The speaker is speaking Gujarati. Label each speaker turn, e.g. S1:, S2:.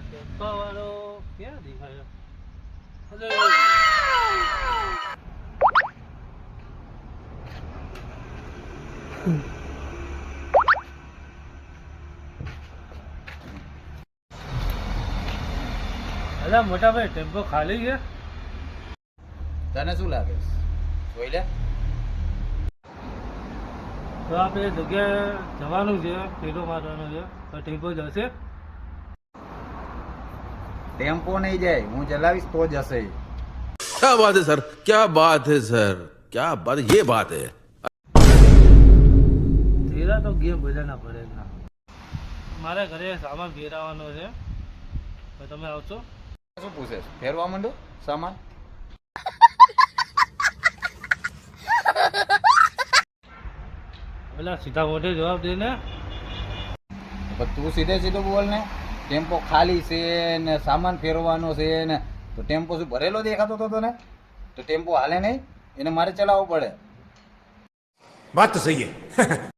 S1: ટેમ્પા વાળો ક્યાં દેખાયો? અલા મોટા ભાઈ ટેમ્પો ખાલી છે.
S2: તને શું લાગે જોઈ લે.
S1: તો આપણે જગ્યાએ જવાનું છે, પેલો મારવાનો છે, તો ટેમ્પો જશે?
S2: ટેમ્પો નહીં જાય, હું ચલાવીશ તો જશે.
S3: क्या बात है सर, क्या बात है सर, क्या बात, ये बात है.
S1: તેરા તો ગેમ બધાના પડે ના. મારે ઘરે સામાન ફેરવવાનો છે, તો તમે આવશો?
S2: શું પૂછે ફેરવા માંડો સામાન?
S1: પેલા સીધા મોઢે જવાબ દે ને.
S2: પણ તું સીધે સીધું બોલ ને. ટેમ્પો ખાલી છે ને સામાન ફેરવાનો છે ને, તો ટેમ્પો શું ભરેલો દેખાતો હતો તને? તો ટેમ્પો હાલે નહીં, એને મારે ચલાવવો પડે.
S3: बात तो सही है.